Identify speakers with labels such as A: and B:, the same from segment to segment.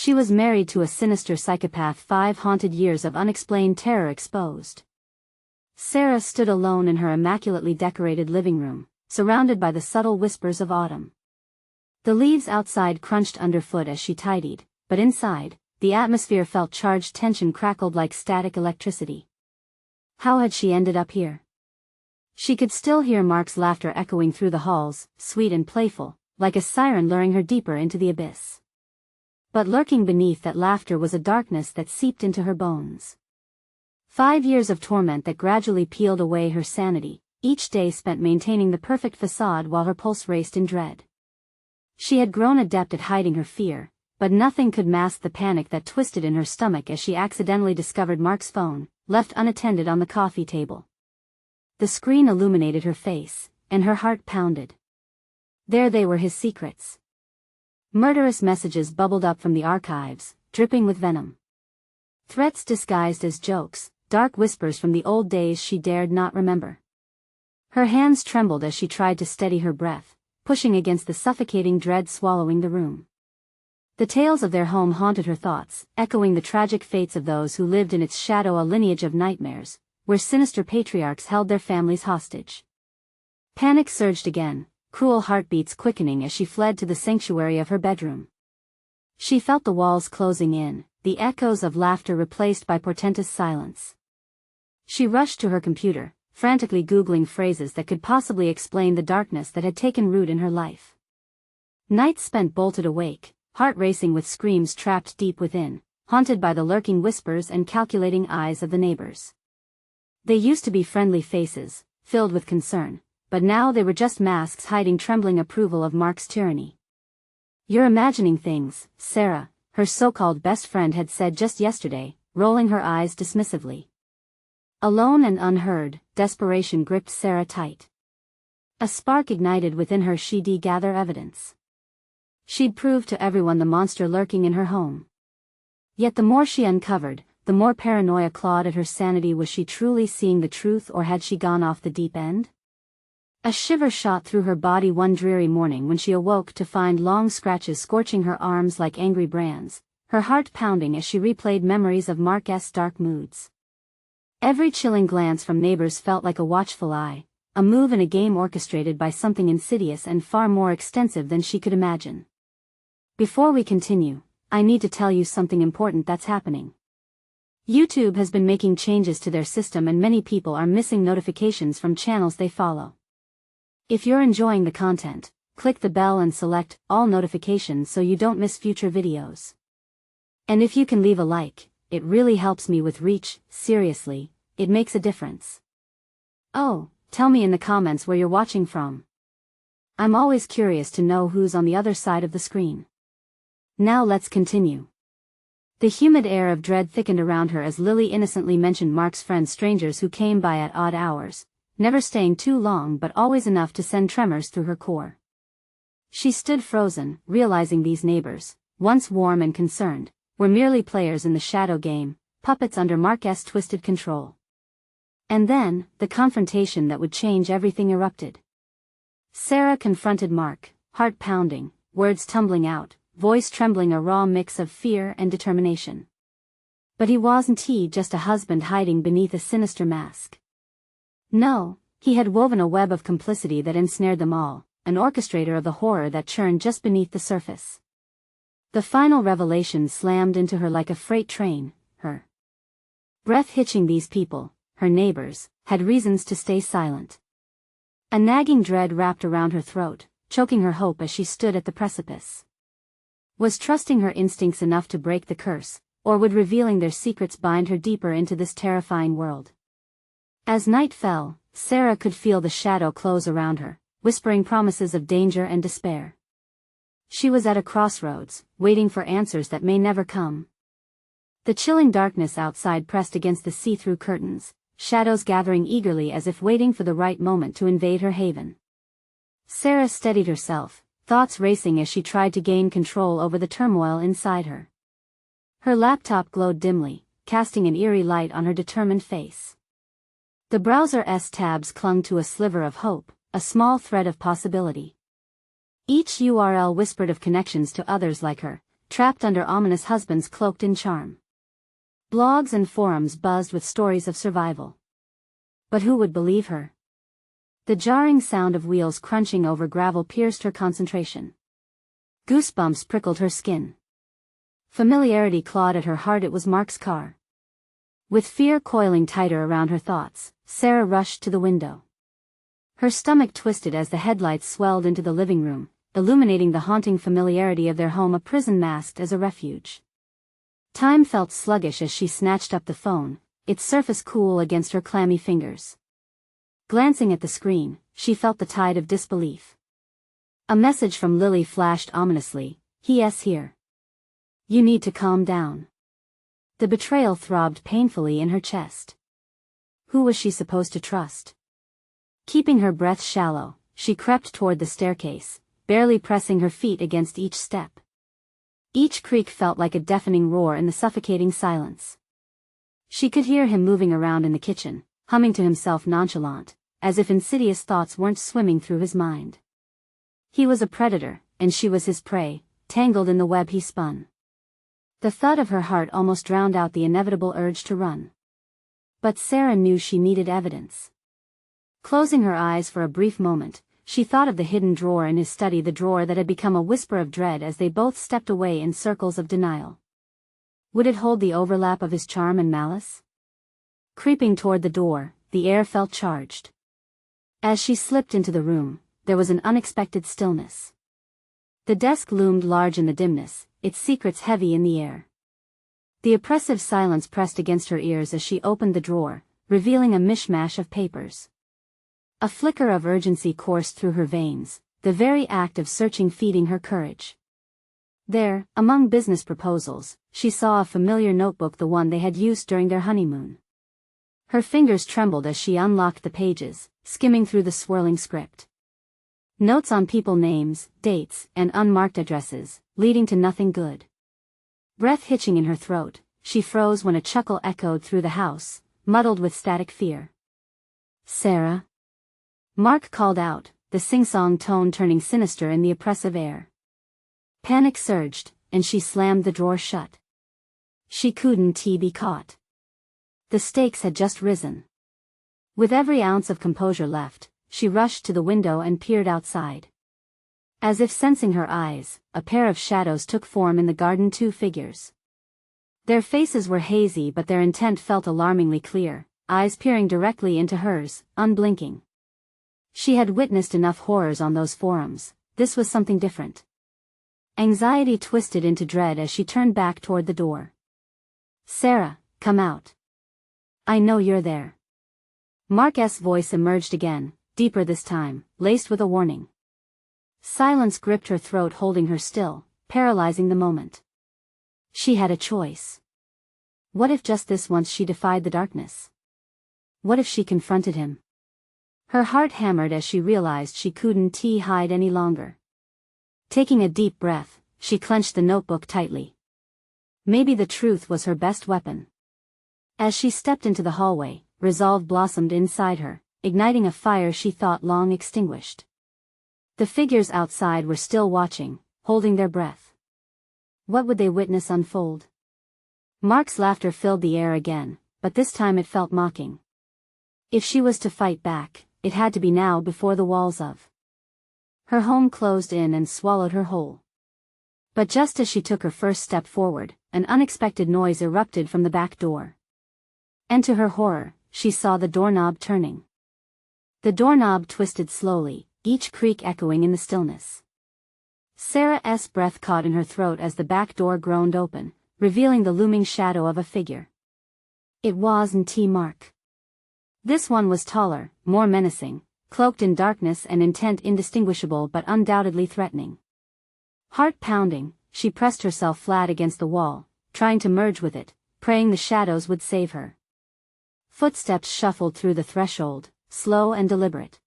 A: She was married to a sinister psychopath. 5 haunted years of unexplained terror exposed. Sarah stood alone in her immaculately decorated living room, surrounded by the subtle whispers of autumn. The leaves outside crunched underfoot as she tidied, but inside, the atmosphere felt charged. Tension crackled like static electricity. How had she ended up here? She could still hear Mark's laughter echoing through the halls, sweet and playful, like a siren luring her deeper into the abyss. But lurking beneath that laughter was a darkness that seeped into her bones. 5 years of torment that gradually peeled away her sanity, each day spent maintaining the perfect facade while her pulse raced in dread. She had grown adept at hiding her fear, but nothing could mask the panic that twisted in her stomach as she accidentally discovered Mark's phone, left unattended on the coffee table. The screen illuminated her face, and her heart pounded. There they were, his secrets. Murderous messages bubbled up from the archives, dripping with venom. Threats disguised as jokes, dark whispers from the old days she dared not remember. Her hands trembled as she tried to steady her breath, pushing against the suffocating dread swallowing the room. The tales of their home haunted her thoughts, echoing the tragic fates of those who lived in its shadow, a lineage of nightmares, where sinister patriarchs held their families hostage. Panic surged again, cruel heartbeats quickening as she fled to the sanctuary of her bedroom. She felt the walls closing in, the echoes of laughter replaced by portentous silence. She rushed to her computer, frantically Googling phrases that could possibly explain the darkness that had taken root in her life. Nights spent bolted awake, heart racing with screams trapped deep within, haunted by the lurking whispers and calculating eyes of the neighbors. They used to be friendly faces, filled with concern, but now they were just masks hiding trembling approval of Mark's tyranny. "You're imagining things, Sarah," her so-called best friend had said just yesterday, rolling her eyes dismissively. Alone and unheard, desperation gripped Sarah tight. A spark ignited within her. She'd gather evidence. She'd prove to everyone the monster lurking in her home. Yet the more she uncovered, the more paranoia clawed at her sanity. Was she truly seeing the truth, or had she gone off the deep end? A shiver shot through her body one dreary morning when she awoke to find long scratches scorching her arms like angry brands, her heart pounding as she replayed memories of Mark's dark moods. Every chilling glance from neighbors felt like a watchful eye, a move in a game orchestrated by something insidious and far more extensive than she could imagine. Before we continue, I need to tell you something important that's happening. YouTube has been making changes to their system and many people are missing notifications from channels they follow. If you're enjoying the content, click the bell and select all notifications so you don't miss future videos. And if you can leave a like, it really helps me with reach. Seriously, it makes a difference. Oh, tell me in the comments where you're watching from. I'm always curious to know who's on the other side of the screen. Now let's continue. The humid air of dread thickened around her as Lily innocently mentioned Mark's friends, strangers who came by at odd hours, never staying too long but always enough to send tremors through her core. She stood frozen, realizing these neighbors, once warm and concerned, were merely players in the shadow game, puppets under Mark's twisted control. And then, the confrontation that would change everything erupted. Sarah confronted Mark, heart pounding, words tumbling out, voice trembling, a raw mix of fear and determination. But he wasn't just a husband hiding beneath a sinister mask. No, he had woven a web of complicity that ensnared them all, an orchestrator of the horror that churned just beneath the surface. The final revelation slammed into her like a freight train, her breath hitching. These people, her neighbors, had reasons to stay silent. A nagging dread wrapped around her throat, choking her hope as she stood at the precipice. Was trusting her instincts enough to break the curse, or would revealing their secrets bind her deeper into this terrifying world? As night fell, Sarah could feel the shadow close around her, whispering promises of danger and despair. She was at a crossroads, waiting for answers that may never come. The chilling darkness outside pressed against the see-through curtains, shadows gathering eagerly as if waiting for the right moment to invade her haven. Sarah steadied herself, thoughts racing as she tried to gain control over the turmoil inside her. Her laptop glowed dimly, casting an eerie light on her determined face. The browser's tabs clung to a sliver of hope, a small thread of possibility. Each URL whispered of connections to others like her, trapped under ominous husbands cloaked in charm. Blogs and forums buzzed with stories of survival. But who would believe her? The jarring sound of wheels crunching over gravel pierced her concentration. Goosebumps prickled her skin. Familiarity clawed at her heart. It was Mark's car. With fear coiling tighter around her thoughts, Sarah rushed to the window. Her stomach twisted as the headlights swelled into the living room, illuminating the haunting familiarity of their home, a prison masked as a refuge. Time felt sluggish as she snatched up the phone, its surface cool against her clammy fingers. Glancing at the screen, she felt the tide of disbelief. A message from Lily flashed ominously. "He.S. here. You need to calm down." The betrayal throbbed painfully in her chest. Who was she supposed to trust? Keeping her breath shallow, she crept toward the staircase, barely pressing her feet against each step. Each creak felt like a deafening roar in the suffocating silence. She could hear him moving around in the kitchen, humming to himself nonchalant, as if insidious thoughts weren't swimming through his mind. He was a predator, and she was his prey, tangled in the web he spun. The thud of her heart almost drowned out the inevitable urge to run. But Sarah knew she needed evidence. Closing her eyes for a brief moment, she thought of the hidden drawer in his study, the drawer that had become a whisper of dread as they both stepped away in circles of denial. Would it hold the overlap of his charm and malice? Creeping toward the door, the air felt charged. As she slipped into the room, there was an unexpected stillness. The desk loomed large in the dimness, its secrets heavy in the air. The oppressive silence pressed against her ears as she opened the drawer, revealing a mishmash of papers. A flicker of urgency coursed through her veins, the very act of searching feeding her courage. There, among business proposals, she saw a familiar notebook, the one they had used during their honeymoon. Her fingers trembled as she unlocked the pages, skimming through the swirling script. Notes on people, names, dates, and unmarked addresses, leading to nothing good. Breath hitching in her throat, she froze when a chuckle echoed through the house, muddled with static fear. "Sarah?" Mark called out, the sing-song tone turning sinister in the oppressive air. Panic surged, and she slammed the drawer shut. She couldn't be caught. The stakes had just risen. With every ounce of composure left, she rushed to the window and peered outside. As if sensing her eyes, a pair of shadows took form in the garden, two figures. Their faces were hazy, but their intent felt alarmingly clear, eyes peering directly into hers, unblinking. She had witnessed enough horrors on those forums. This was something different. Anxiety twisted into dread as she turned back toward the door. "Sarah, come out. I know you're there." Mark's voice emerged again, deeper this time, laced with a warning. Silence gripped her throat, holding her still, paralyzing the moment. She had a choice. What if just this once she defied the darkness? What if she confronted him? Her heart hammered as she realized she couldn't hide any longer. Taking a deep breath, she clenched the notebook tightly. Maybe the truth was her best weapon. As she stepped into the hallway, resolve blossomed inside her, igniting a fire she thought long extinguished. The figures outside were still watching, holding their breath. What would they witness unfold? Mark's laughter filled the air again, but this time it felt mocking. If she was to fight back, it had to be now, before the walls of her home closed in and swallowed her whole. But just as she took her first step forward, an unexpected noise erupted from the back door. And to her horror, she saw the doorknob turning. The doorknob twisted slowly, each creak echoing in the stillness. Sarah's breath caught in her throat as the back door groaned open, revealing the looming shadow of a figure. It wasn't Mark. This one was taller, more menacing, cloaked in darkness and intent indistinguishable but undoubtedly threatening. Heart pounding, she pressed herself flat against the wall, trying to merge with it, praying the shadows would save her. Footsteps shuffled through the threshold, slow and deliberate.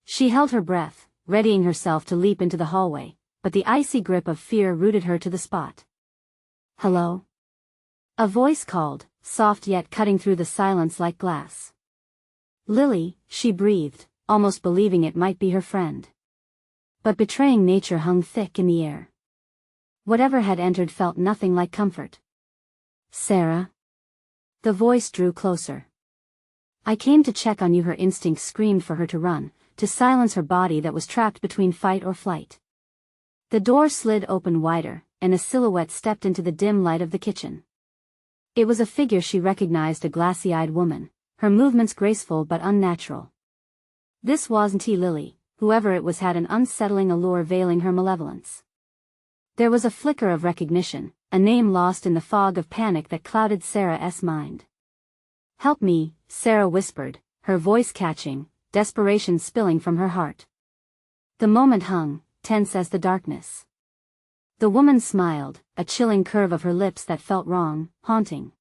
A: She held her breath, readying herself to leap into the hallway, but the icy grip of fear rooted her to the spot. "Hello?" A voice called, soft yet cutting through the silence like glass. "Lily," she breathed, almost believing it might be her friend. But betraying nature hung thick in the air. Whatever had entered felt nothing like comfort. Sarah? The voice drew closer. I came to check on you. Her instinct screamed for her to run, to silence her body that was trapped between fight or flight. The door slid open wider, and a silhouette stepped into the dim light of the kitchen. It was a figure she recognized, a glassy-eyed woman, her movements graceful but unnatural. This wasn't Lily, whoever it was had an unsettling allure veiling her malevolence. There was a flicker of recognition, a name lost in the fog of panic that clouded Sarah's mind. Help me, Sarah whispered, her voice catching, desperation spilling from her heart. The moment hung, tense as the darkness. The woman smiled, a chilling curve of her lips that felt wrong, haunting.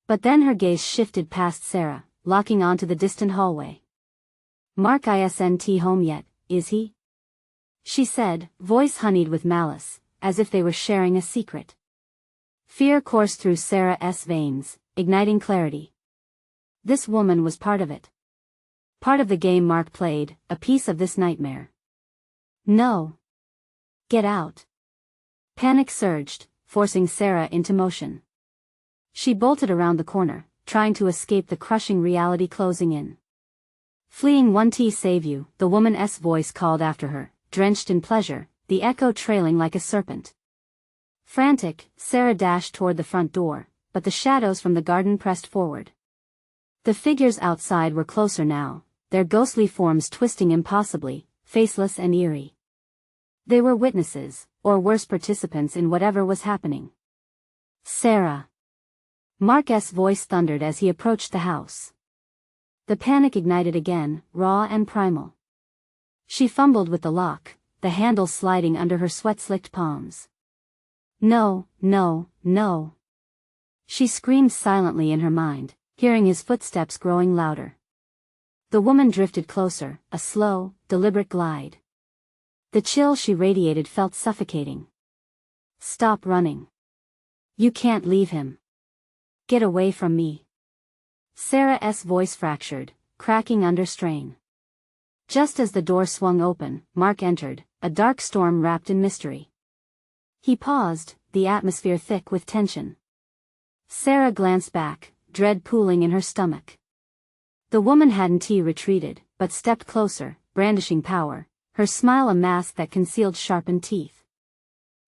A: But then her gaze shifted past Sarah, locking onto the distant hallway. Mark isn't home yet, is he? She said, voice honeyed with malice, as if they were sharing a secret. Fear coursed through Sarah's veins, igniting clarity. This woman was part of it. Part of the game Mark played, a piece of this nightmare. No. Get out. Panic surged, forcing Sarah into motion. She bolted around the corner, trying to escape the crushing reality closing in. Fleeing won't save you, the woman's voice called after her, drenched in pleasure, the echo trailing like a serpent. Frantic, Sarah dashed toward the front door, but the shadows from the garden pressed forward. The figures outside were closer now, their ghostly forms twisting impossibly, faceless and eerie. They were witnesses, or worse, participants in whatever was happening. Sarah. Mark's voice thundered as he approached the house. The panic ignited again, raw and primal. She fumbled with the lock, the handle sliding under her sweat-slicked palms. No, no, no. She screamed silently in her mind, hearing his footsteps growing louder. The woman drifted closer, a slow, deliberate glide. The chill she radiated felt suffocating. Stop running. You can't leave him. Get away from me. Sarah's voice fractured, cracking under strain. Just as the door swung open, Mark entered, a dark storm wrapped in mystery. He paused, the atmosphere thick with tension. Sarah glanced back, dread pooling in her stomach. The woman hadn't retreated, but stepped closer, brandishing power, her smile a mask that concealed sharpened teeth.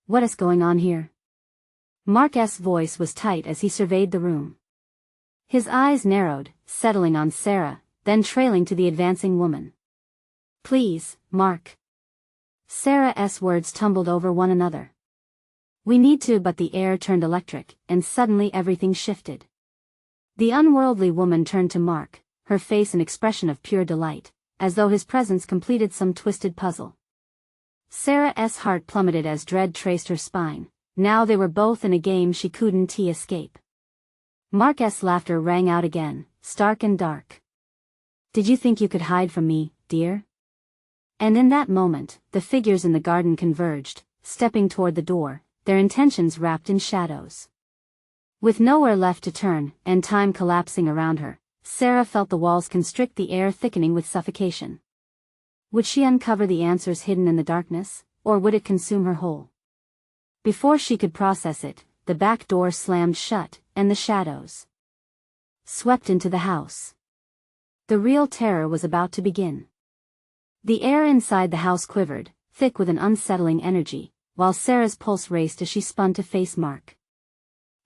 A: What is going on here? Mark's voice was tight as he surveyed the room. His eyes narrowed, settling on Sarah, then trailing to the advancing woman. Please, Mark. Sarah's words tumbled over one another. We need to, but the air turned electric, and suddenly everything shifted. The unworldly woman turned to Mark, her face an expression of pure delight, as though his presence completed some twisted puzzle. Sarah's heart plummeted as dread traced her spine. Now they were both in a game she couldn't escape. Mark's laughter rang out again, stark and dark. Did you think you could hide from me, dear? And in that moment, the figures in the garden converged, stepping toward the door, their intentions wrapped in shadows. With nowhere left to turn, and time collapsing around her, Sarah felt the walls constrict, the air thickening with suffocation. Would she uncover the answers hidden in the darkness, or would it consume her whole? Before she could process it, the back door slammed shut, and the shadows swept into the house. The real terror was about to begin. The air inside the house quivered, thick with an unsettling energy, while Sarah's pulse raced as she spun to face Mark.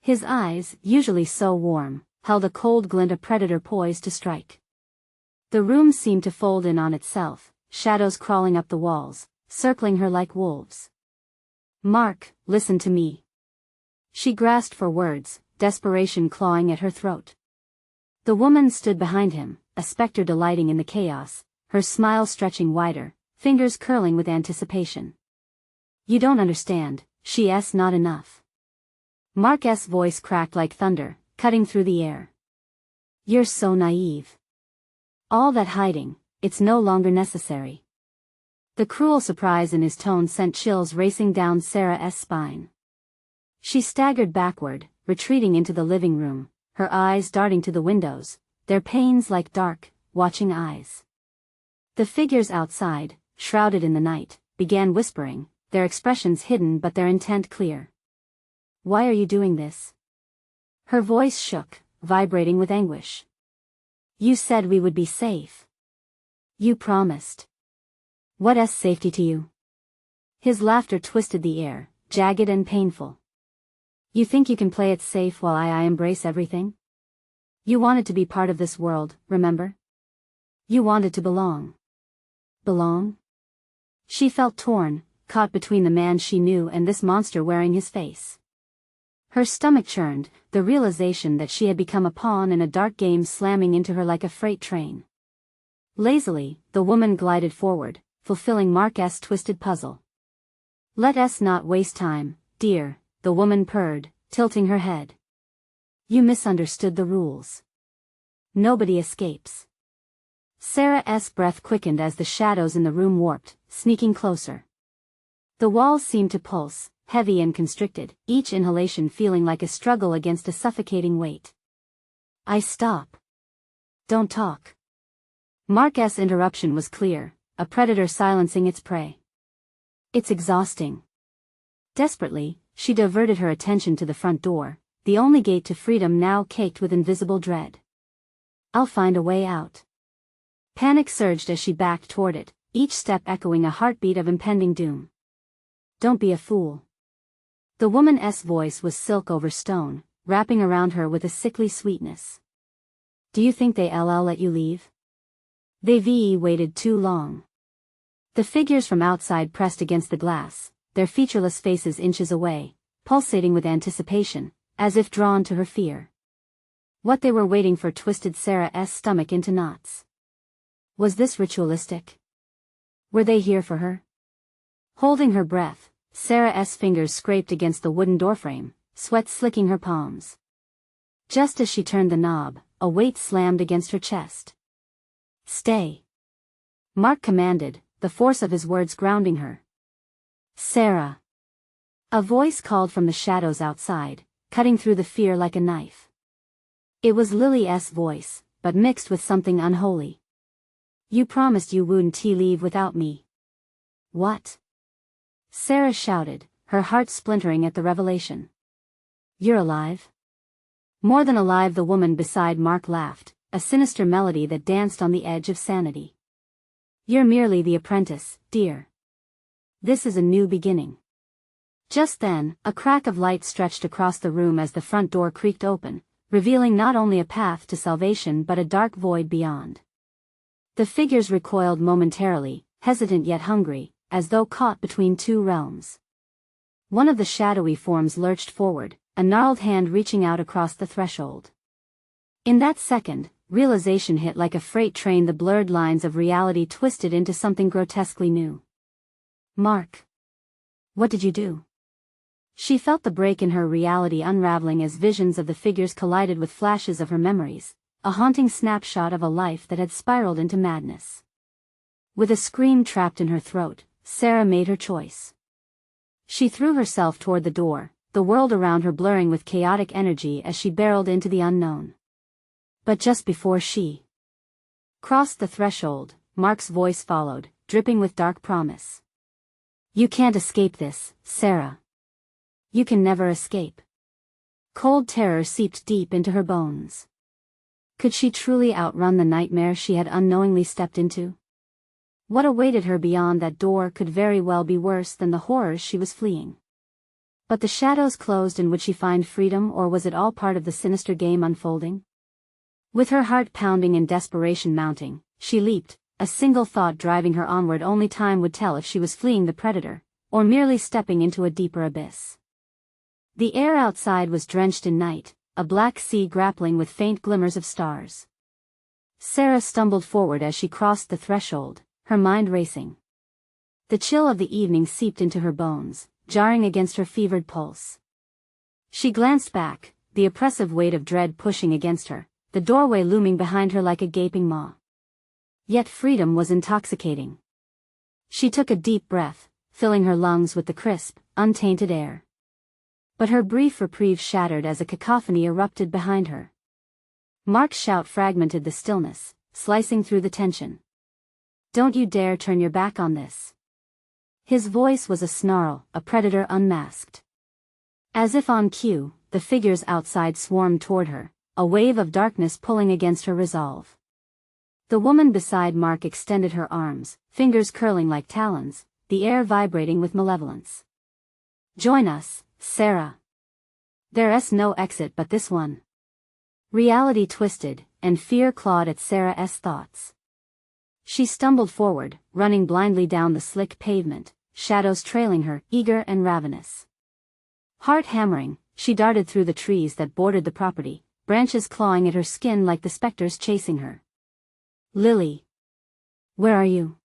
A: His eyes, usually so warm, held a cold glint, a predator poised to strike. The room seemed to fold in on itself, shadows crawling up the walls, circling her like wolves. Mark, listen to me. She grasped for words, desperation clawing at her throat. The woman stood behind him, a specter delighting in the chaos, her smile stretching wider, fingers curling with anticipation. You don't understand, she's not enough. Mark's voice cracked like thunder, cutting through the air. You're so naive. All that hiding, it's no longer necessary. The cruel surprise in his tone sent chills racing down Sarah's spine. She staggered backward, retreating into the living room, her eyes darting to the windows, their pains like dark, watching eyes. The figures outside, shrouded in the night, began whispering, their expressions hidden but their intent clear. "Why are you doing this?" Her voice shook, vibrating with anguish. "You said we would be safe. You promised. What's safety to you?" His laughter twisted the air, jagged and painful. "You think you can play it safe while I embrace everything? You wanted to be part of this world, remember? You wanted to belong." Belong? She felt torn, caught between the man she knew and this monster wearing his face. Her stomach churned, the realization that she had become a pawn in a dark game slamming into her like a freight train. Lazily, the woman glided forward, fulfilling Mark's twisted puzzle. "Let us not waste time, dear," the woman purred, tilting her head. "You misunderstood the rules. Nobody escapes." Sarah's breath quickened as the shadows in the room warped, sneaking closer. The walls seemed to pulse, heavy and constricted, each inhalation feeling like a struggle against a suffocating weight. "I stop. Don't talk." Mark's interruption was clear, a predator silencing its prey. "It's exhausting." Desperately, she diverted her attention to the front door, the only gate to freedom now caked with invisible dread. "I'll find a way out." Panic surged as she backed toward it, each step echoing a heartbeat of impending doom. "Don't be a fool." The woman's voice was silk over stone, wrapping around her with a sickly sweetness. "Do you think they'll let you leave? They've waited too long." The figures from outside pressed against the glass, their featureless faces inches away, pulsating with anticipation, as if drawn to her fear. What they were waiting for twisted Sarah's stomach into knots. Was this ritualistic? Were they here for her? Holding her breath, Sarah's fingers scraped against the wooden doorframe, sweat slicking her palms. Just as she turned the knob, a weight slammed against her chest. "Stay," Mark commanded, the force of his words grounding her. "Sarah." A voice called from the shadows outside, cutting through the fear like a knife. It was Lily's voice, but mixed with something unholy. "You promised you wouldn't leave without me." "What?" Sarah shouted, her heart splintering at the revelation. "You're alive?" More than alive, the woman beside Mark laughed, a sinister melody that danced on the edge of sanity. "You're merely the apprentice, dear. This is a new beginning." Just then, a crack of light stretched across the room as the front door creaked open, revealing not only a path to salvation but a dark void beyond. The figures recoiled momentarily, hesitant yet hungry, as though caught between two realms. One of the shadowy forms lurched forward, a gnarled hand reaching out across the threshold. In that second, realization hit like a freight train, the blurred lines of reality twisted into something grotesquely new. "Mark. What did you do?" She felt the break in her reality unraveling as visions of the figures collided with flashes of her memories, a haunting snapshot of a life that had spiraled into madness. With a scream trapped in her throat, Sarah made her choice. She threw herself toward the door, the world around her blurring with chaotic energy as she barreled into the unknown. But just before she crossed the threshold, Mark's voice followed, dripping with dark promise. "You can't escape this, Sarah. You can never escape." Cold terror seeped deep into her bones. Could she truly outrun the nightmare she had unknowingly stepped into? What awaited her beyond that door could very well be worse than the horrors she was fleeing. But the shadows closed, and would she find freedom, or was it all part of the sinister game unfolding? With her heart pounding and desperation mounting, she leaped, a single thought driving her onward. Only time would tell if she was fleeing the predator, or merely stepping into a deeper abyss. The air outside was drenched in night, a black sea grappling with faint glimmers of stars. Sarah stumbled forward as she crossed the threshold, her mind racing. The chill of the evening seeped into her bones, jarring against her fevered pulse. She glanced back, the oppressive weight of dread pushing against her, the doorway looming behind her like a gaping maw. Yet freedom was intoxicating. She took a deep breath, filling her lungs with the crisp, untainted air. But her brief reprieve shattered as a cacophony erupted behind her. Mark's shout fragmented the stillness, slicing through the tension. "Don't you dare turn your back on this. His voice was a snarl, a predator unmasked. As if on cue, the figures outside swarmed toward her, a wave of darkness pulling against her resolve. The woman beside Mark extended her arms, fingers curling like talons, the air vibrating with malevolence. "Join us, Sarah. There's no exit but this one." Reality twisted, and fear clawed at Sarah's thoughts. She stumbled forward, running blindly down the slick pavement, shadows trailing her, eager and ravenous. Heart hammering, she darted through the trees that bordered the property, branches clawing at her skin like the specters chasing her. "Lily! Where are you?"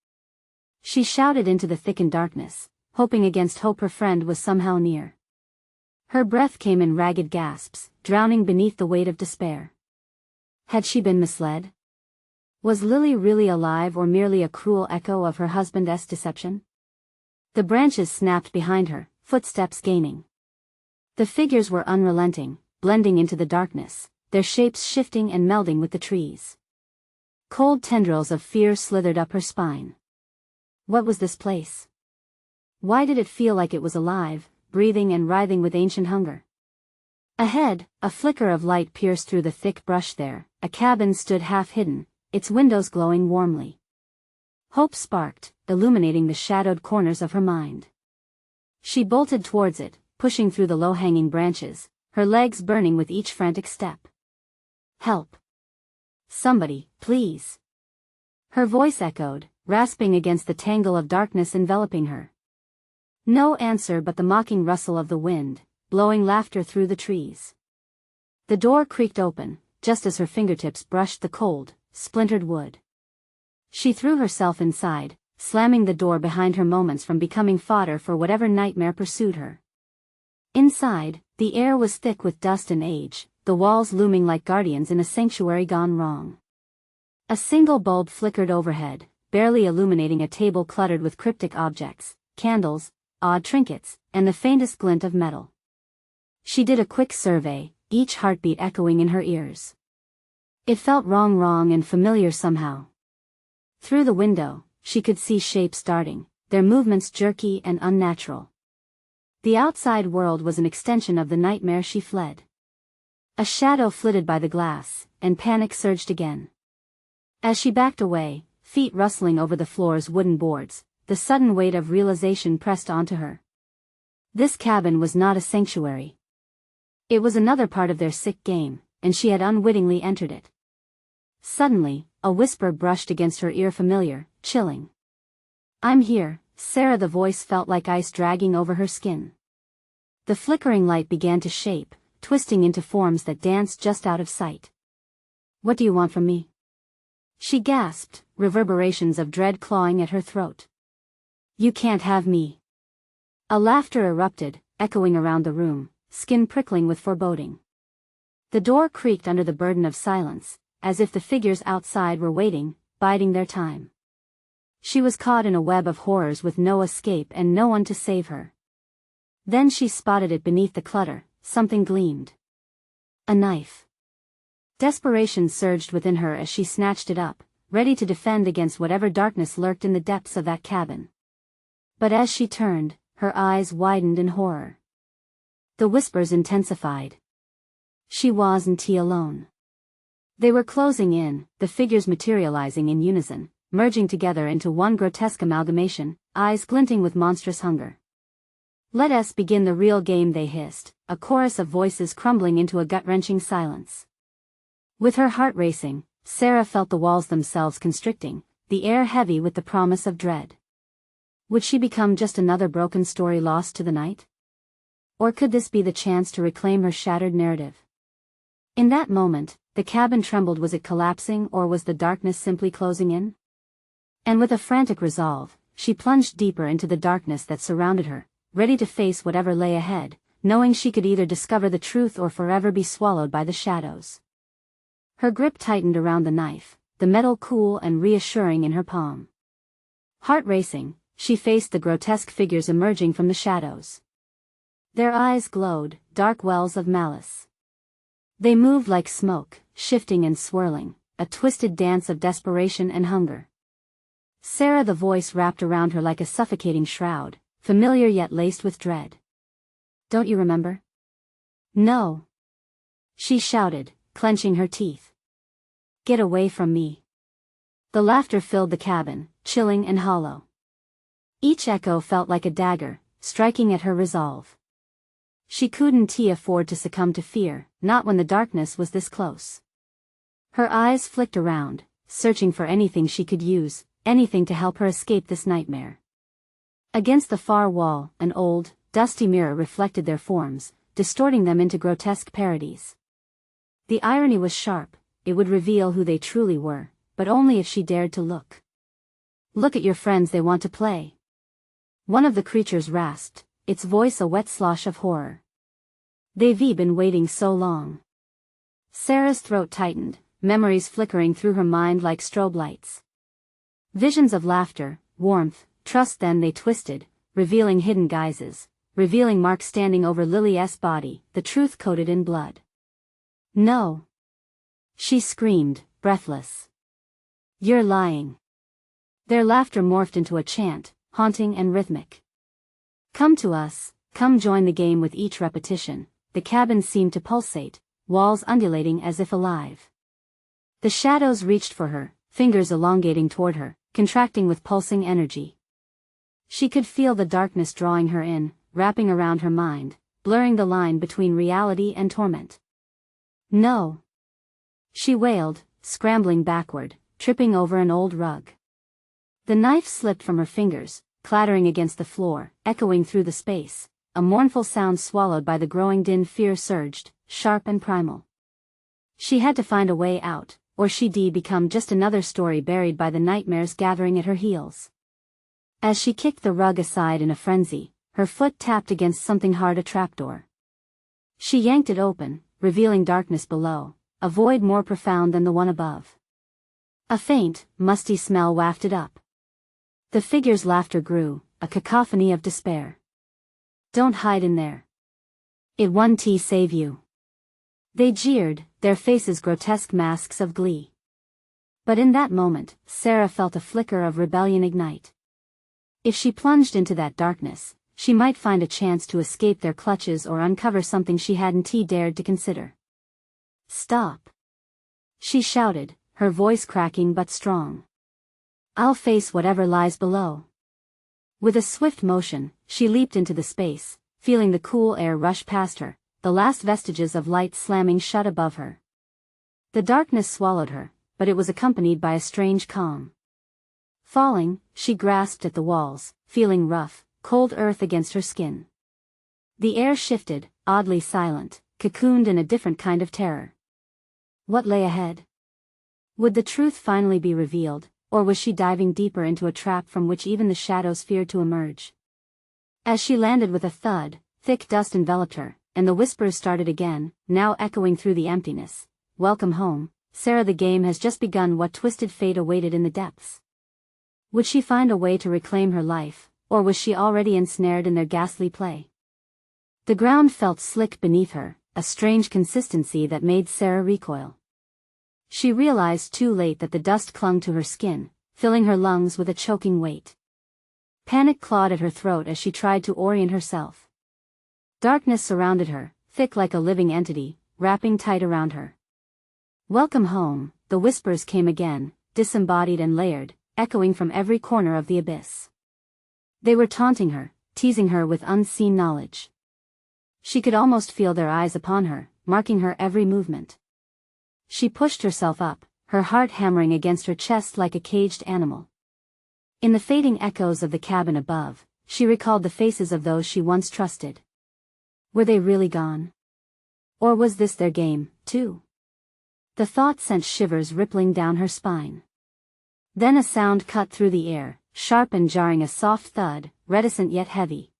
A: She shouted into the thickened darkness, hoping against hope her friend was somehow near. Her breath came in ragged gasps, drowning beneath the weight of despair. Had she been misled? Was Lily really alive or merely a cruel echo of her husband's deception? The branches snapped behind her, footsteps gaining. The figures were unrelenting, blending into the darkness, their shapes shifting and melding with the trees. Cold tendrils of fear slithered up her spine. What was this place? Why did it feel like it was alive, breathing and writhing with ancient hunger? Ahead, a flicker of light pierced through the thick brush there. A cabin stood half-hidden, its windows glowing warmly. Hope sparked, illuminating the shadowed corners of her mind. She bolted towards it, pushing through the low-hanging branches, her legs burning with each frantic step. "Help! Somebody, please!" Her voice echoed, rasping against the tangle of darkness enveloping her. No answer but the mocking rustle of the wind, blowing laughter through the trees. The door creaked open, just as her fingertips brushed the cold, splintered wood. She threw herself inside, slamming the door behind her moments from becoming fodder for whatever nightmare pursued her. Inside, the air was thick with dust and age, the walls looming like guardians in a sanctuary gone wrong. A single bulb flickered overhead, barely illuminating a table cluttered with cryptic objects, candles, odd trinkets, and the faintest glint of metal. She did a quick survey, each heartbeat echoing in her ears. It felt wrong and familiar somehow. Through the window, she could see shapes darting, their movements jerky and unnatural. The outside world was an extension of the nightmare she fled. A shadow flitted by the glass, and panic surged again. As she backed away, feet rustling over the floor's wooden boards, the sudden weight of realization pressed onto her. This cabin was not a sanctuary. It was another part of their sick game, and she had unwittingly entered it. Suddenly, a whisper brushed against her ear, familiar, chilling. "I'm here, Sarah." The voice felt like ice dragging over her skin. The flickering light began to shape, twisting into forms that danced just out of sight. "What do you want from me?" She gasped, reverberations of dread clawing at her throat. "You can't have me." A laughter erupted, echoing around the room, skin prickling with foreboding. The door creaked under the burden of silence, as if the figures outside were waiting, biding their time. She was caught in a web of horrors with no escape and no one to save her. Then she spotted it beneath the clutter, something gleamed. A knife. Desperation surged within her as she snatched it up, ready to defend against whatever darkness lurked in the depths of that cabin. But as she turned, her eyes widened in horror. The whispers intensified. She wasn't alone. They were closing in, the figures materializing in unison, merging together into one grotesque amalgamation, eyes glinting with monstrous hunger. "Let us begin the real game," they hissed, a chorus of voices crumbling into a gut-wrenching silence. With her heart racing, Sarah felt the walls themselves constricting, the air heavy with the promise of dread. Would she become just another broken story lost to the night? Or could this be the chance to reclaim her shattered narrative? In that moment, the cabin trembled. Was it collapsing, or was the darkness simply closing in? And with a frantic resolve, she plunged deeper into the darkness that surrounded her, ready to face whatever lay ahead, knowing she could either discover the truth or forever be swallowed by the shadows. Her grip tightened around the knife, the metal cool and reassuring in her palm. Heart racing, she faced the grotesque figures emerging from the shadows. Their eyes glowed, dark wells of malice. They moved like smoke, shifting and swirling, a twisted dance of desperation and hunger. Sarah, the voice wrapped around her like a suffocating shroud, familiar yet laced with dread. Don't you remember? No. She shouted, clenching her teeth. Get away from me. The laughter filled the cabin, chilling and hollow. Each echo felt like a dagger, striking at her resolve. She couldn't afford to succumb to fear, not when the darkness was this close. Her eyes flicked around, searching for anything she could use, anything to help her escape this nightmare. Against the far wall, an old, dusty mirror reflected their forms, distorting them into grotesque parodies. The irony was sharp, it would reveal who they truly were, but only if she dared to look. Look at your friends, they want to play. One of the creatures rasped, its voice a wet slosh of horror. They've been waiting so long. Sarah's throat tightened, memories flickering through her mind like strobe lights. Visions of laughter, warmth, trust, then they twisted, revealing hidden guises, revealing marks standing over Lily's body, the truth coated in blood. No. She screamed, breathless. You're lying. Their laughter morphed into a chant, haunting and rhythmic. Come to us, come join the game. With each repetition, the cabin seemed to pulsate, walls undulating as if alive. The shadows reached for her, fingers elongating toward her, contracting with pulsing energy. She could feel the darkness drawing her in, wrapping around her mind, blurring the line between reality and torment. No. She wailed, scrambling backward, tripping over an old rug. The knife slipped from her fingers, clattering against the floor, echoing through the space, a mournful sound swallowed by the growing din. Fear surged, sharp and primal. She had to find a way out, or she'd become just another story buried by the nightmares gathering at her heels. As she kicked the rug aside in a frenzy, her foot tapped against something hard, a trapdoor. She yanked it open, revealing darkness below, a void more profound than the one above. A faint, musty smell wafted up. The figure's laughter grew, a cacophony of despair. Don't hide in there. It won't save you. They jeered, their faces grotesque masks of glee. But in that moment, Sarah felt a flicker of rebellion ignite. If she plunged into that darkness, she might find a chance to escape their clutches or uncover something she hadn't dared to consider. Stop. She shouted, her voice cracking but strong. I'll face whatever lies below. With a swift motion, she leaped into the space, feeling the cool air rush past her, the last vestiges of light slamming shut above her. The darkness swallowed her, but it was accompanied by a strange calm. Falling, she grasped at the walls, feeling rough, cold earth against her skin. The air shifted, oddly silent, cocooned in a different kind of terror. What lay ahead? Would the truth finally be revealed, or was she diving deeper into a trap from which even the shadows feared to emerge? As she landed with a thud, thick dust enveloped her, and the whispers started again, now echoing through the emptiness. Welcome home, Sarah, the game has just begun. What twisted fate awaited in the depths? Would she find a way to reclaim her life, or was she already ensnared in their ghastly play? The ground felt slick beneath her, a strange consistency that made Sarah recoil. She realized too late that the dust clung to her skin, filling her lungs with a choking weight. Panic clawed at her throat as she tried to orient herself. Darkness surrounded her, thick like a living entity, wrapping tight around her. Welcome home, the whispers came again, disembodied and layered, echoing from every corner of the abyss. They were taunting her, teasing her with unseen knowledge. She could almost feel their eyes upon her, marking her every movement. She pushed herself up, her heart hammering against her chest like a caged animal. In the fading echoes of the cabin above, she recalled the faces of those she once trusted. Were they really gone? Or was this their game, too? The thought sent shivers rippling down her spine. Then a sound cut through the air, sharp and jarring, a soft thud, reticent yet heavy.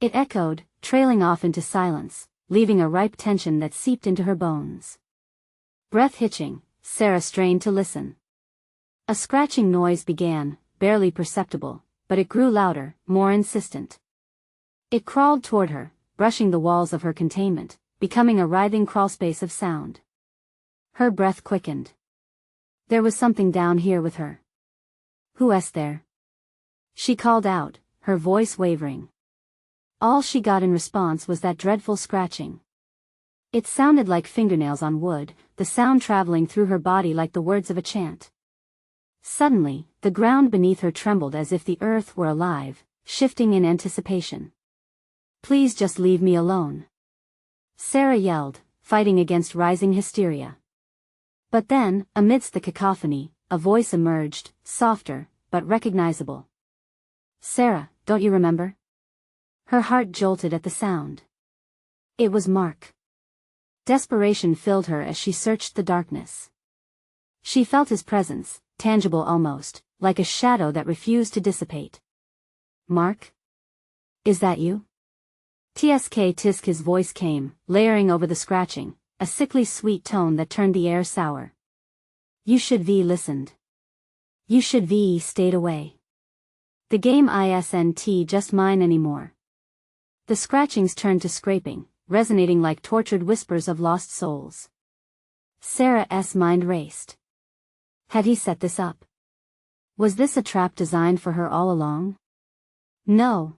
A: It echoed, trailing off into silence, leaving a ripe tension that seeped into her bones. Breath hitching, Sarah strained to listen. A scratching noise began, barely perceptible, but it grew louder, more insistent. It crawled toward her, brushing the walls of her containment, becoming a writhing crawlspace of sound. Her breath quickened. There was something down here with her. Who's there? She called out, her voice wavering. All she got in response was that dreadful scratching. It sounded like fingernails on wood, the sound traveling through her body like the words of a chant. Suddenly, the ground beneath her trembled as if the earth were alive, shifting in anticipation. Please just leave me alone. Sarah yelled, fighting against rising hysteria. But then, amidst the cacophony, a voice emerged, softer, but recognizable. Sarah, don't you remember? Her heart jolted at the sound. It was Mark. Desperation filled her as she searched the darkness. She felt his presence, tangible almost, like a shadow that refused to dissipate. Mark? Is that you? Tisk, his voice came, layering over the scratching, a sickly sweet tone that turned the air sour. You should v listened. You should v stayed away. The game isn't just mine anymore. The scratchings turned to scraping, resonating like tortured whispers of lost souls. Sarah's mind raced. Had he set this up? Was this a trap designed for her all along? No.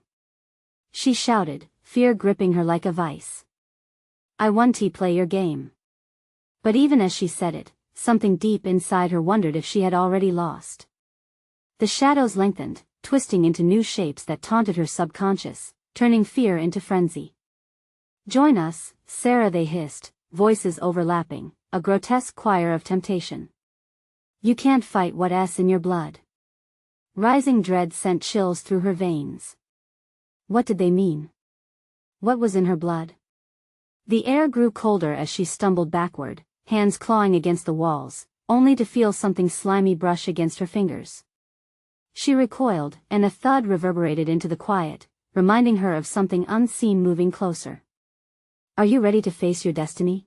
A: She shouted, fear gripping her like a vice. I want to play your game. But even as she said it, something deep inside her wondered if she had already lost. The shadows lengthened, twisting into new shapes that taunted her subconscious, turning fear into frenzy. Join us, Sarah, they hissed, voices overlapping, a grotesque choir of temptation. You can't fight what's in your blood. Rising dread sent chills through her veins. What did they mean? What was in her blood? The air grew colder as she stumbled backward, hands clawing against the walls, only to feel something slimy brush against her fingers. She recoiled, and a thud reverberated into the quiet, reminding her of something unseen moving closer. Are you ready to face your destiny?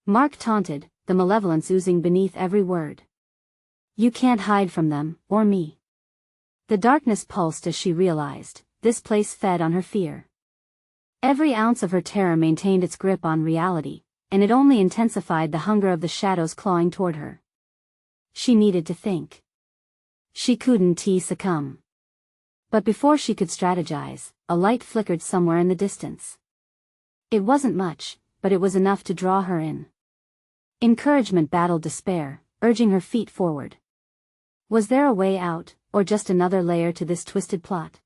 A: Mark taunted, the malevolence oozing beneath every word. You can't hide from them, or me. The darkness pulsed as she realized, this place fed on her fear. Every ounce of her terror maintained its grip on reality, and it only intensified the hunger of the shadows clawing toward her. She needed to think. She couldn't succumb. But before she could strategize, a light flickered somewhere in the distance. It wasn't much, but it was enough to draw her in. Encouragement battled despair, urging her feet forward. Was there a way out, or just another layer to this twisted plot?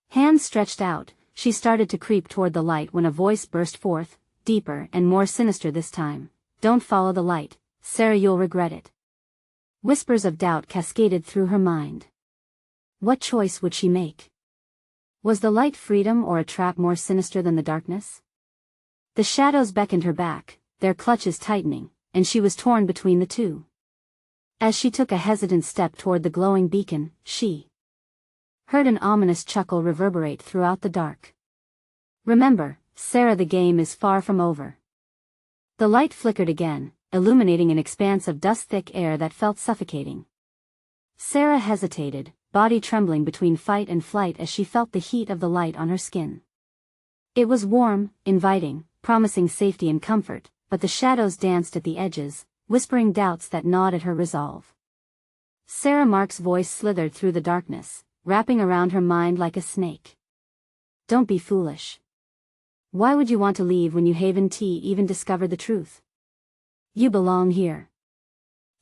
A: Hands stretched out, she started to creep toward the light when a voice burst forth, deeper and more sinister this time. Don't follow the light, Sarah, you'll regret it. Whispers of doubt cascaded through her mind. What choice would she make? Was the light freedom or a trap more sinister than the darkness? The shadows beckoned her back, their clutches tightening, and she was torn between the two. As she took a hesitant step toward the glowing beacon, she heard an ominous chuckle reverberate throughout the dark. Remember, Sarah, the game is far from over. The light flickered again, illuminating an expanse of dust-thick air that felt suffocating. Sarah hesitated, body trembling between fight and flight as she felt the heat of the light on her skin. It was warm, inviting, promising safety and comfort, but the shadows danced at the edges, whispering doubts that gnawed at her resolve. Sarah Mark's voice slithered through the darkness, wrapping around her mind like a snake. Don't be foolish. Why would you want to leave when you haven't even discovered the truth? You belong here.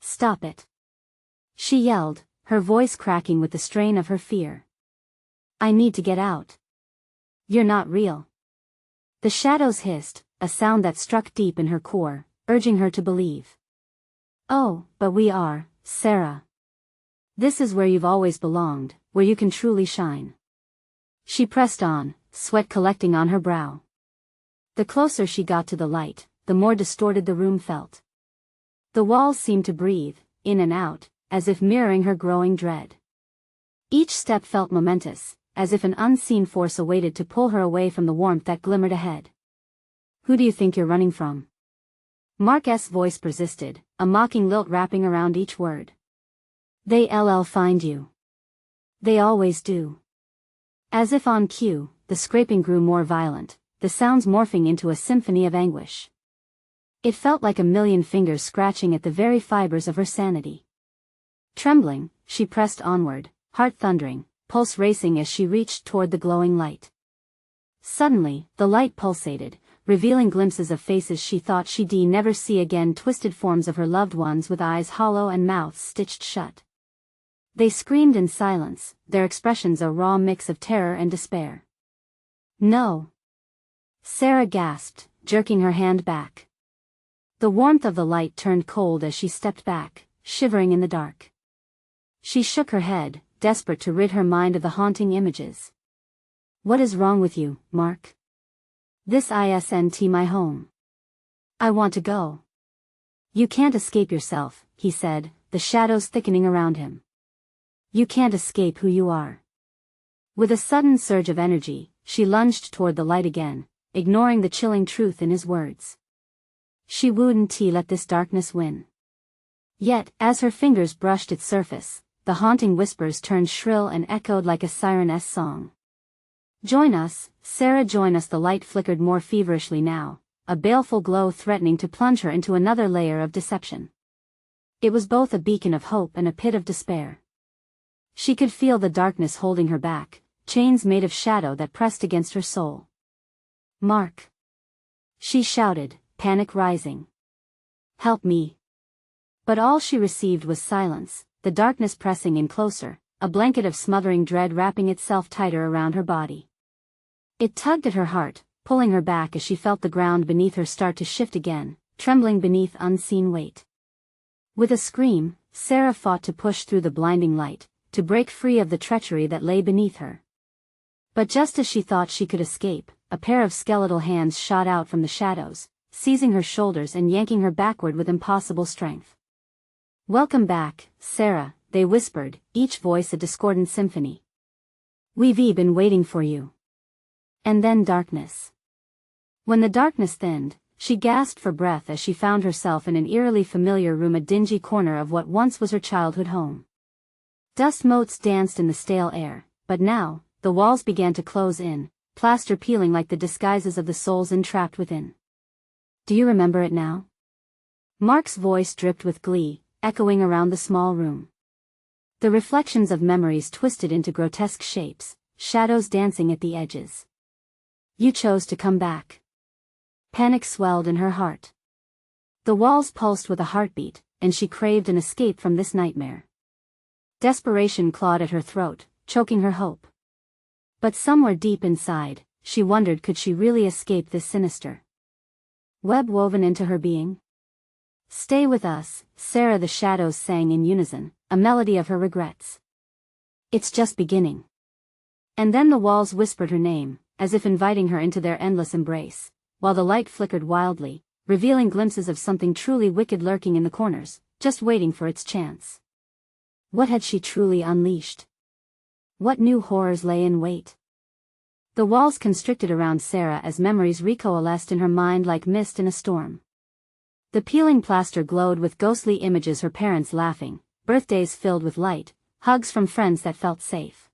A: Stop it. She yelled, her voice cracking with the strain of her fear. I need to get out. You're not real. The shadows hissed, a sound that struck deep in her core, urging her to believe. Oh, but we are, Sarah. This is where you've always belonged, where you can truly shine. She pressed on, sweat collecting on her brow. The closer she got to the light, the more distorted the room felt. The walls seemed to breathe, in and out, as if mirroring her growing dread. Each step felt momentous, as if an unseen force awaited to pull her away from the warmth that glimmered ahead. Who do you think you're running from? Mark's voice persisted, a mocking lilt wrapping around each word. They'll find you. They always do. As if on cue, the scraping grew more violent, the sounds morphing into a symphony of anguish. It felt like a million fingers scratching at the very fibers of her sanity. Trembling, she pressed onward, heart thundering, pulse racing as she reached toward the glowing light. Suddenly, the light pulsated, revealing glimpses of faces she thought she'd never see again, twisted forms of her loved ones with eyes hollow and mouths stitched shut. They screamed in silence, their expressions a raw mix of terror and despair. "No!" Sarah gasped, jerking her hand back. The warmth of the light turned cold as she stepped back, shivering in the dark. She shook her head, desperate to rid her mind of the haunting images. "What is wrong with you, Mark? This isn't my home. I want to go." "You can't escape yourself," he said, the shadows thickening around him. "You can't escape who you are." With a sudden surge of energy, she lunged toward the light again, ignoring the chilling truth in his words. She wouldn't let this darkness win. Yet, as her fingers brushed its surface, the haunting whispers turned shrill and echoed like a siren's song. "Join us, Sarah, join us." The light flickered more feverishly now, a baleful glow threatening to plunge her into another layer of deception. It was both a beacon of hope and a pit of despair. She could feel the darkness holding her back, chains made of shadow that pressed against her soul. "Mark!" she shouted, panic rising. "Help me!" But all she received was silence, the darkness pressing in closer, a blanket of smothering dread wrapping itself tighter around her body. It tugged at her heart, pulling her back as she felt the ground beneath her start to shift again, trembling beneath unseen weight. With a scream, Sarah fought to push through the blinding light, to break free of the treachery that lay beneath her. But just as she thought she could escape, a pair of skeletal hands shot out from the shadows, seizing her shoulders and yanking her backward with impossible strength. "Welcome back, Sarah," they whispered, each voice a discordant symphony. "We've been waiting for you." And then darkness. When the darkness thinned, she gasped for breath as she found herself in an eerily familiar room, a dingy corner of what once was her childhood home. Dust motes danced in the stale air, but now, the walls began to close in, plaster peeling like the disguises of the souls entrapped within. "Do you remember it now?" Mark's voice dripped with glee, echoing around the small room. The reflections of memories twisted into grotesque shapes, shadows dancing at the edges. "You chose to come back." Panic swelled in her heart. The walls pulsed with a heartbeat, and she craved an escape from this nightmare. Desperation clawed at her throat, choking her hope. But somewhere deep inside, she wondered, could she really escape this sinister web woven into her being? "Stay with us, Sarah," the shadows sang in unison, a melody of her regrets. "It's just beginning." And then the walls whispered her name, as if inviting her into their endless embrace, while the light flickered wildly, revealing glimpses of something truly wicked lurking in the corners, just waiting for its chance. What had she truly unleashed? What new horrors lay in wait? The walls constricted around Sarah as memories recoalesced in her mind like mist in a storm. The peeling plaster glowed with ghostly images: her parents laughing, birthdays filled with light, hugs from friends that felt safe.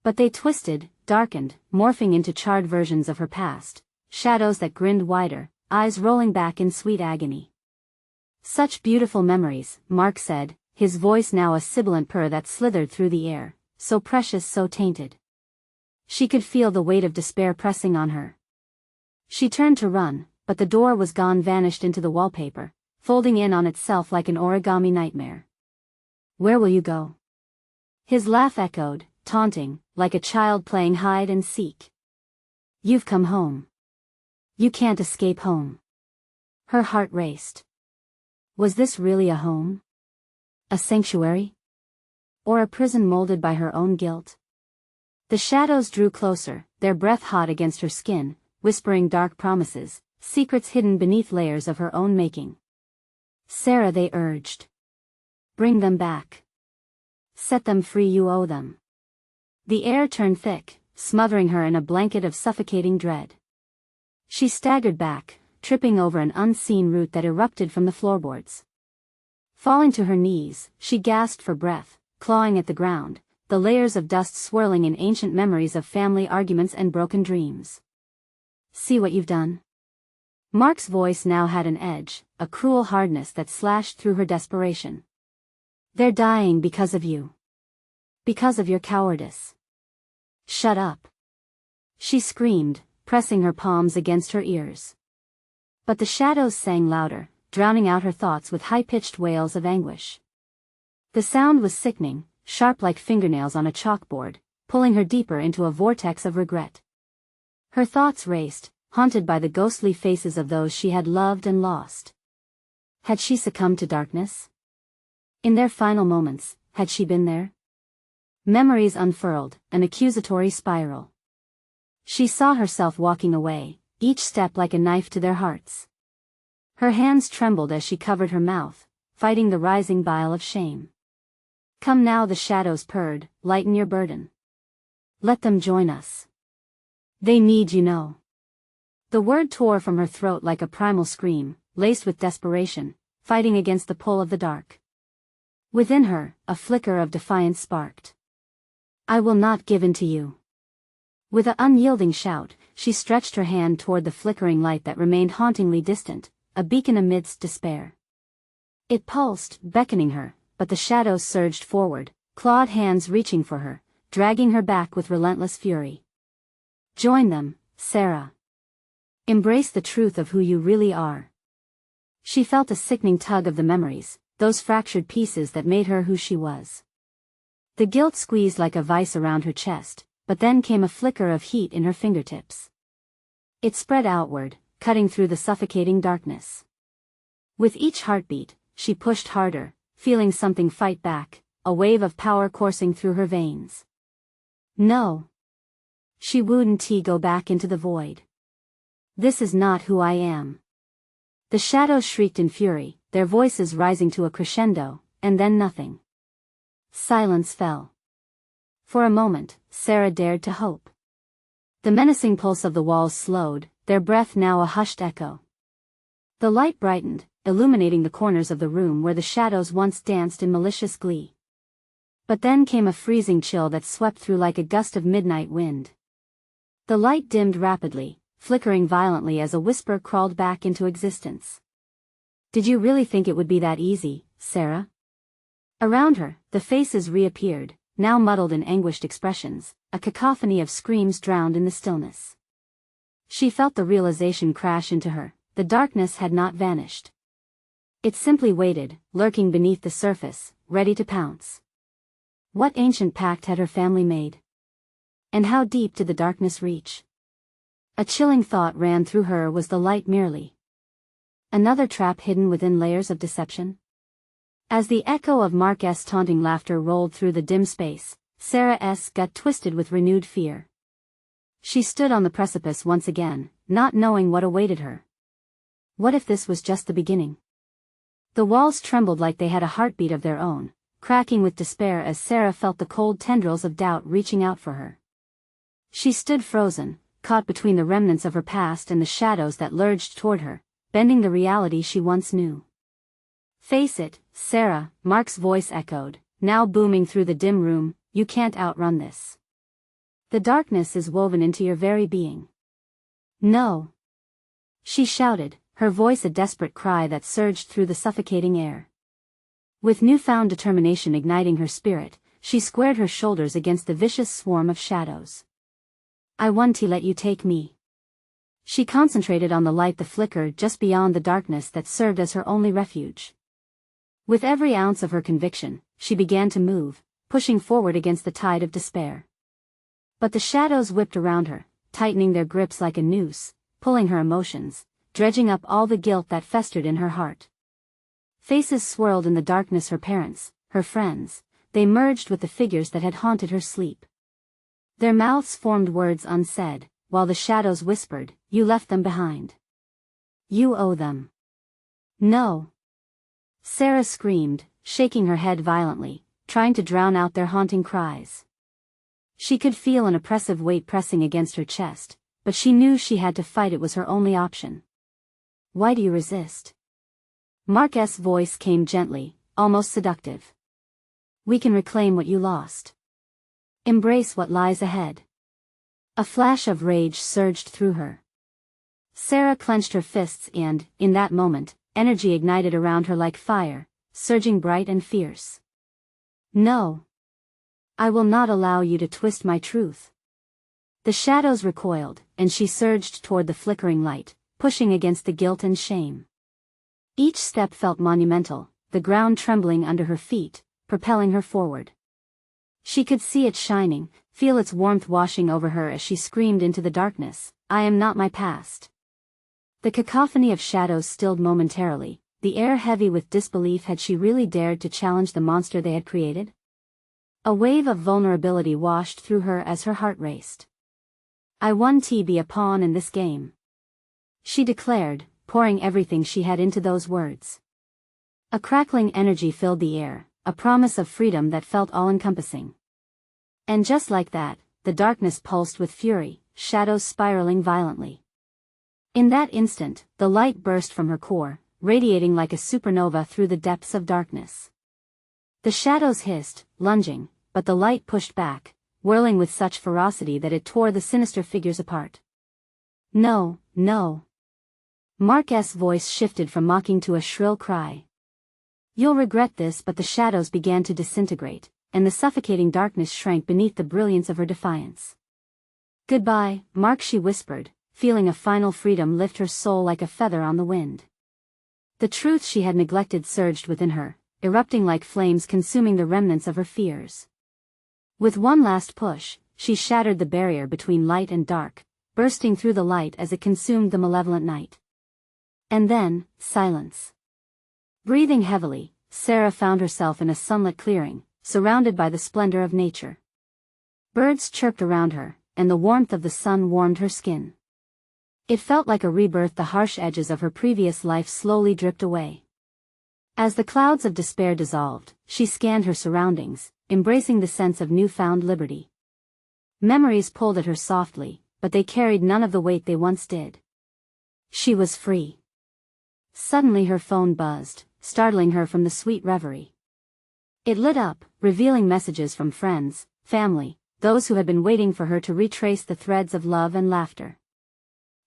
A: But they twisted, darkened, morphing into charred versions of her past, shadows that grinned wider, eyes rolling back in sweet agony. "Such beautiful memories," Mark said, his voice now a sibilant purr that slithered through the air, "so precious, so tainted." She could feel the weight of despair pressing on her. She turned to run, but the door was gone, vanished into the wallpaper, folding in on itself like an origami nightmare. "Where will you go?" His laugh echoed, taunting, like a child playing hide and seek. "You've come home. You can't escape home." Her heart raced. Was this really a home? A sanctuary? Or a prison molded by her own guilt? The shadows drew closer, their breath hot against her skin, whispering dark promises, secrets hidden beneath layers of her own making. "Sarah," they urged. "Bring them back. Set them free, you owe them." The air turned thick, smothering her in a blanket of suffocating dread. She staggered back, tripping over an unseen root that erupted from the floorboards. Falling to her knees, she gasped for breath, clawing at the ground, the layers of dust swirling in ancient memories of family arguments and broken dreams. "See what you've done?" Mark's voice now had an edge, a cruel hardness that slashed through her desperation. They're dying because of you. Because of your cowardice. Shut up. She screamed, pressing her palms against her ears. But the shadows sang louder, drowning out her thoughts with high-pitched wails of anguish. The sound was sickening, sharp like fingernails on a chalkboard, pulling her deeper into a vortex of regret. Her thoughts raced, haunted by the ghostly faces of those she had loved and lost. Had she succumbed to darkness? In their final moments, had she been there? Memories unfurled, an accusatory spiral. She saw herself walking away, each step like a knife to their hearts. Her hands trembled as she covered her mouth, fighting the rising bile of shame. Come now, the shadows purred, lighten your burden. Let them join us. They need you know. The word tore from her throat like a primal scream, laced with desperation, fighting against the pull of the dark. Within her, a flicker of defiance sparked. I will not give in to you. With an unyielding shout, she stretched her hand toward the flickering light that remained hauntingly distant, a beacon amidst despair. It pulsed, beckoning her, but the shadows surged forward, clawed hands reaching for her, dragging her back with relentless fury. Join them, Sarah. Embrace the truth of who you really are. She felt a sickening tug of the memories, those fractured pieces that made her who she was. The guilt squeezed like a vice around her chest, but then came a flicker of heat in her fingertips. It spread outward, cutting through the suffocating darkness. With each heartbeat, she pushed harder, feeling something fight back, a wave of power coursing through her veins. No. She wouldn't go back into the void. This is not who I am. The shadows shrieked in fury, their voices rising to a crescendo, and then nothing. Silence fell. For a moment, Sarah dared to hope. The menacing pulse of the walls slowed, their breath now a hushed echo. The light brightened, illuminating the corners of the room where the shadows once danced in malicious glee. But then came a freezing chill that swept through like a gust of midnight wind. The light dimmed rapidly, flickering violently as a whisper crawled back into existence. Did you really think it would be that easy, Sarah? Around her, the faces reappeared, now muddled in anguished expressions, a cacophony of screams drowned in the stillness. She felt the realization crash into her, the darkness had not vanished. It simply waited, lurking beneath the surface, ready to pounce. What ancient pact had her family made? And how deep did the darkness reach? A chilling thought ran through her, was the light merely another trap hidden within layers of deception? As the echo of Mark's taunting laughter rolled through the dim space, Sarah's gut twisted with renewed fear. She stood on the precipice once again, not knowing what awaited her. What if this was just the beginning? The walls trembled like they had a heartbeat of their own, cracking with despair as Sarah felt the cold tendrils of doubt reaching out for her. She stood frozen, caught between the remnants of her past and the shadows that lurched toward her, bending the reality she once knew. Face it, Sarah, Mark's voice echoed, now booming through the dim room, you can't outrun this. The darkness is woven into your very being. No. She shouted, her voice a desperate cry that surged through the suffocating air. With newfound determination igniting her spirit, she squared her shoulders against the vicious swarm of shadows. I want to let you take me. She concentrated on the light that flickered just beyond the darkness that served as her only refuge. With every ounce of her conviction, she began to move, pushing forward against the tide of despair. But the shadows whipped around her, tightening their grips like a noose, pulling her emotions, dredging up all the guilt that festered in her heart. Faces swirled in the darkness, her parents, her friends, they merged with the figures that had haunted her sleep. Their mouths formed words unsaid, while the shadows whispered, you left them behind. You owe them. No. Sarah screamed, shaking her head violently, trying to drown out their haunting cries. She could feel an oppressive weight pressing against her chest, but she knew she had to fight. It was her only option. Why do you resist? Mark's voice came gently, almost seductive. We can reclaim what you lost. Embrace what lies ahead. A flash of rage surged through her. Sarah clenched her fists and, in that moment, energy ignited around her like fire, surging bright and fierce. No. I will not allow you to twist my truth. The shadows recoiled, and she surged toward the flickering light, pushing against the guilt and shame. Each step felt monumental, the ground trembling under her feet, propelling her forward. She could see it shining, feel its warmth washing over her as she screamed into the darkness, "I am not my past." The cacophony of shadows stilled momentarily, the air heavy with disbelief. Had she really dared to challenge the monster they had created? A wave of vulnerability washed through her as her heart raced. "I want to be a pawn in this game," she declared, pouring everything she had into those words. A crackling energy filled the air, a promise of freedom that felt all-encompassing. And just like that, the darkness pulsed with fury, shadows spiraling violently. In that instant, the light burst from her core, radiating like a supernova through the depths of darkness. The shadows hissed, lunging, but the light pushed back, whirling with such ferocity that it tore the sinister figures apart. "No, no." Mark's voice shifted from mocking to a shrill cry. "You'll regret this," but the shadows began to disintegrate, and the suffocating darkness shrank beneath the brilliance of her defiance. "Goodbye, Mark," she whispered, feeling a final freedom lift her soul like a feather on the wind. The truth she had neglected surged within her, erupting like flames, consuming the remnants of her fears. With one last push, she shattered the barrier between light and dark, bursting through the light as it consumed the malevolent night. And then, silence. Breathing heavily, Sarah found herself in a sunlit clearing, surrounded by the splendor of nature. Birds chirped around her, and the warmth of the sun warmed her skin. It felt like a rebirth. The harsh edges of her previous life slowly dripped away. As the clouds of despair dissolved, she scanned her surroundings, embracing the sense of newfound liberty. Memories pulled at her softly, but they carried none of the weight they once did. She was free. Suddenly her phone buzzed, startling her from the sweet reverie. It lit up, revealing messages from friends, family, those who had been waiting for her to retrace the threads of love and laughter.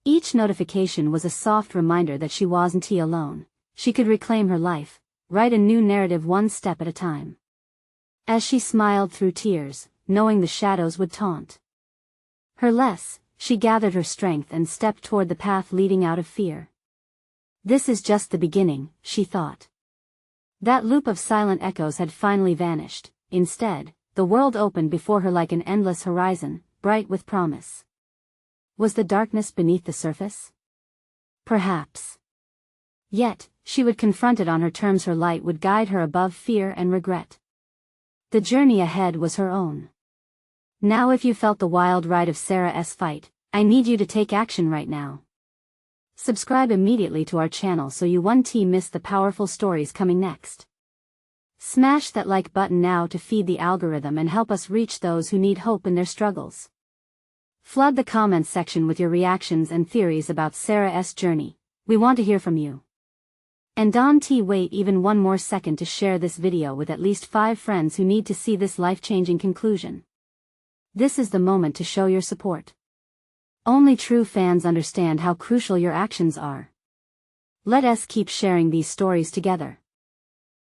A: Each notification was a soft reminder that she wasn't alone. She could reclaim her life, write a new narrative one step at a time. As she smiled through tears, knowing the shadows would taunt her less, she gathered her strength and stepped toward the path leading out of fear. This is just the beginning, she thought. That loop of silent echoes had finally vanished. Instead, the world opened before her like an endless horizon, bright with promise. Was the darkness beneath the surface? Perhaps. Yet, she would confront it on her terms. Her light would guide her above fear and regret. The journey ahead was her own. Now, if you felt the wild ride of Sarah's fight, I need you to take action right now. Subscribe immediately to our channel so you won't miss the powerful stories coming next. Smash that like button now to feed the algorithm and help us reach those who need hope in their struggles. Flood the comments section with your reactions and theories about Sarah's journey. We want to hear from you. And don't wait even one more second to share this video with at least 5 friends who need to see this life-changing conclusion. This is the moment to show your support. Only true fans understand how crucial your actions are. Let us keep sharing these stories together.